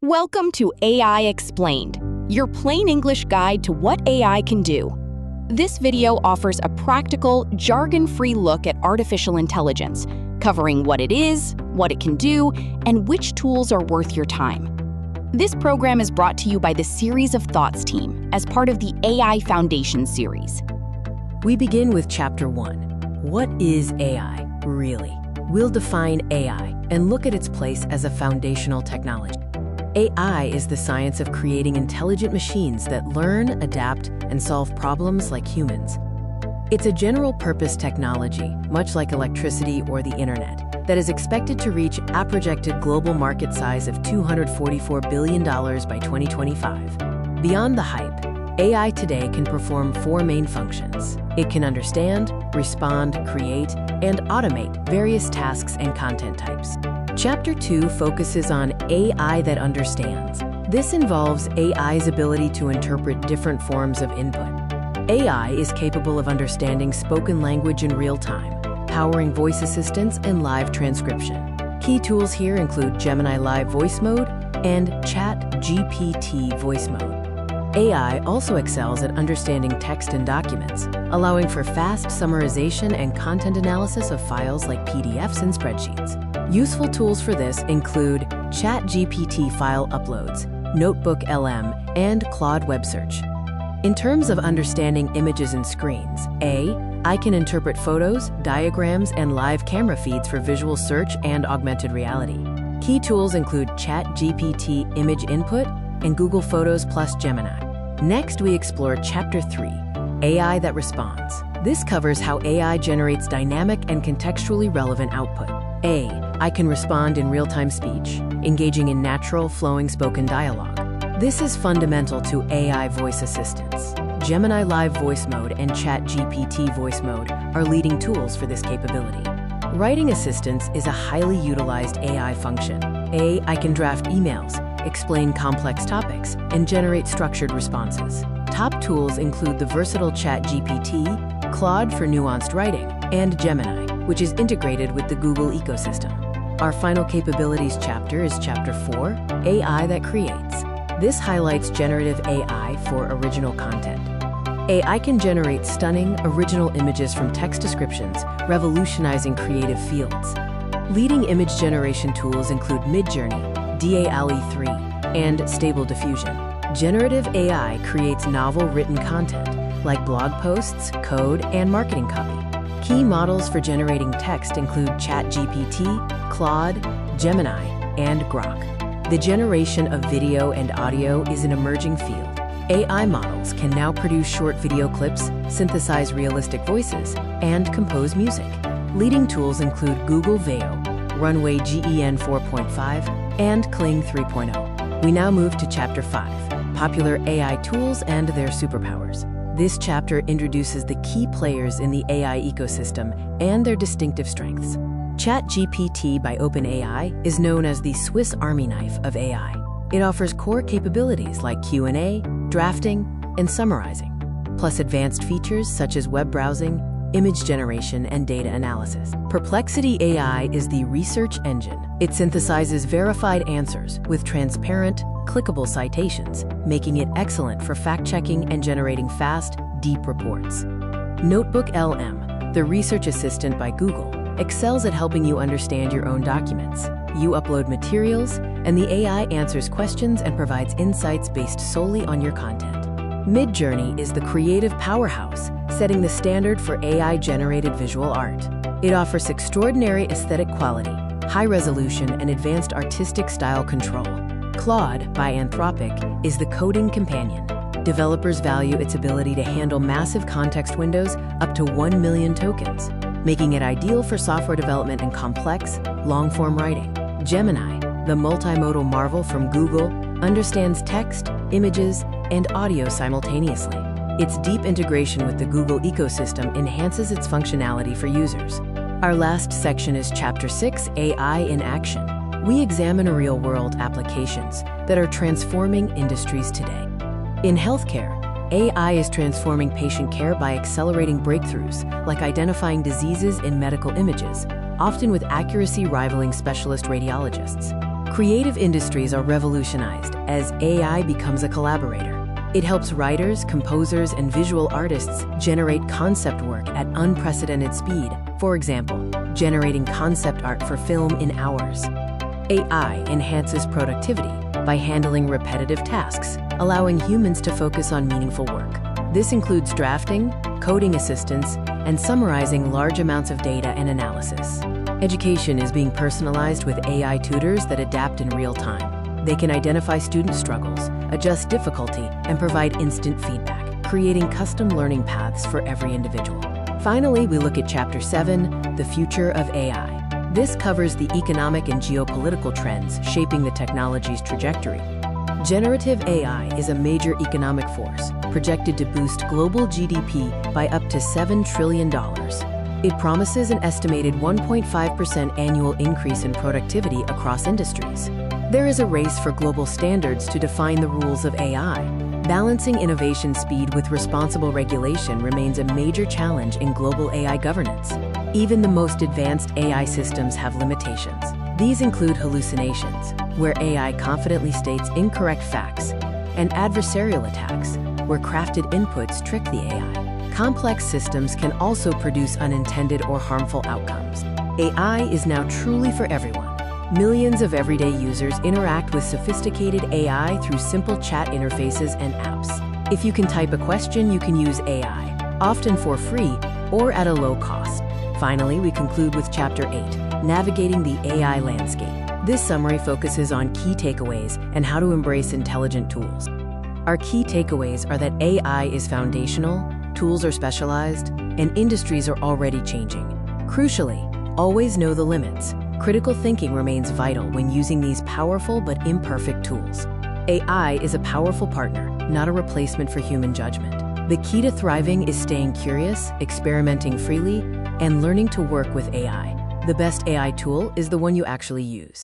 Welcome to AI Explained, your plain English guide to what AI can do. This video offers a practical, jargon-free look at artificial intelligence, covering what it is, what it can do, and which tools are worth your time. This program is brought to you by the Series of Thoughts team as part of the AI Foundation series. We begin with Chapter 1. What is AI, really? We'll define AI and look at its place as a foundational technology. AI is the science of creating intelligent machines that learn, adapt, and solve problems like humans. It's a general-purpose technology, much like electricity or the internet, that is expected to reach a projected global market size of $244 billion by 2025. Beyond the hype, AI today can perform four main functions. It can understand, respond, create, and automate various tasks and content types. Chapter 2 focuses on AI that understands. This involves AI's ability to interpret different forms of input. AI is capable of understanding spoken language in real time, powering voice assistance and live transcription. Key tools here include Gemini Live Voice Mode and ChatGPT Voice Mode. AI also excels at understanding text and documents, allowing for fast summarization and content analysis of files like PDFs and spreadsheets. Useful tools for this include ChatGPT file uploads, Notebook LM, and Claude Web Search. In terms of understanding images and screens, I can interpret photos, diagrams, and live camera feeds for visual search and augmented reality. Key tools include ChatGPT Image Input and Google Photos plus Gemini. Next, we explore Chapter 3, AI that responds. This covers how AI generates dynamic and contextually relevant output. I can respond in real-time speech, engaging in natural, flowing spoken dialogue. This is fundamental to AI voice assistants. Gemini Live Voice Mode and ChatGPT Voice Mode are leading tools for this capability. Writing assistance is a highly utilized AI function. I can draft emails, explain complex topics, and generate structured responses. Top tools include the versatile ChatGPT, Claude for nuanced writing, and Gemini, which is integrated with the Google ecosystem. Our final capabilities chapter is Chapter 4, AI that creates. This highlights generative AI for original content. AI can generate stunning, original images from text descriptions, revolutionizing creative fields. Leading image generation tools include Midjourney, DALL-E 3, and Stable Diffusion. Generative AI creates novel written content, like blog posts, code, and marketing copy. Key models for generating text include ChatGPT, Claude, Gemini, and Grok. The generation of video and audio is an emerging field. AI models can now produce short video clips, synthesize realistic voices, and compose music. Leading tools include Google Veo, Runway GEN 4.5, and Kling 3.0. We now move to Chapter 5, Popular AI Tools and Their Superpowers. This chapter introduces the key players in the AI ecosystem and their distinctive strengths. ChatGPT by OpenAI is known as the Swiss Army knife of AI. It offers core capabilities like Q&A, drafting, and summarizing, plus advanced features such as web browsing, image generation, and data analysis. Perplexity AI is the research engine. It synthesizes verified answers with transparent, clickable citations, making it excellent for fact-checking and generating fast, deep reports. Notebook LM, the research assistant by Google, excels at helping you understand your own documents. You upload materials, and the AI answers questions and provides insights based solely on your content. Midjourney is the creative powerhouse, setting the standard for AI-generated visual art. It offers extraordinary aesthetic quality, high resolution, and advanced artistic style control. Claude by Anthropic is the coding companion. Developers value its ability to handle massive context windows up to 1 million tokens, making it ideal for software development and complex, long-form writing. Gemini, the multimodal marvel from Google, understands text, images, and audio simultaneously. Its deep integration with the Google ecosystem enhances its functionality for users. Our last section is Chapter 6, AI in Action. We examine real-world applications that are transforming industries today. In healthcare, AI is transforming patient care by accelerating breakthroughs, like identifying diseases in medical images, often with accuracy rivaling specialist radiologists. Creative industries are revolutionized as AI becomes a collaborator. It helps writers, composers, and visual artists generate concept work at unprecedented speed. For example, generating concept art for film in hours. AI enhances productivity by handling repetitive tasks, allowing humans to focus on meaningful work. This includes drafting, coding assistance, and summarizing large amounts of data and analysis. Education is being personalized with AI tutors that adapt in real time. They can identify student struggles, adjust difficulty, and provide instant feedback, creating custom learning paths for every individual. Finally, we look at Chapter 7, The Future of AI. This covers the economic and geopolitical trends shaping the technology's trajectory. Generative AI is a major economic force, projected to boost global GDP by up to $7 trillion. It promises an estimated 1.5% annual increase in productivity across industries. There is a race for global standards to define the rules of AI. Balancing innovation speed with responsible regulation remains a major challenge in global AI governance. Even the most advanced AI systems have limitations. These include hallucinations, where AI confidently states incorrect facts, and adversarial attacks, where crafted inputs trick the AI. Complex systems can also produce unintended or harmful outcomes. AI is now truly for everyone. Millions of everyday users interact with sophisticated AI through simple chat interfaces and apps. If you can type a question, you can use AI, often for free or at a low cost. Finally, we conclude with Chapter 8, Navigating the AI Landscape. This summary focuses on key takeaways and how to embrace intelligent tools. Our key takeaways are that AI is foundational, tools are specialized, and industries are already changing. Crucially, always know the limits. Critical thinking remains vital when using these powerful but imperfect tools. AI is a powerful partner, not a replacement for human judgment. The key to thriving is staying curious, experimenting freely, and learning to work with AI. The best AI tool is the one you actually use.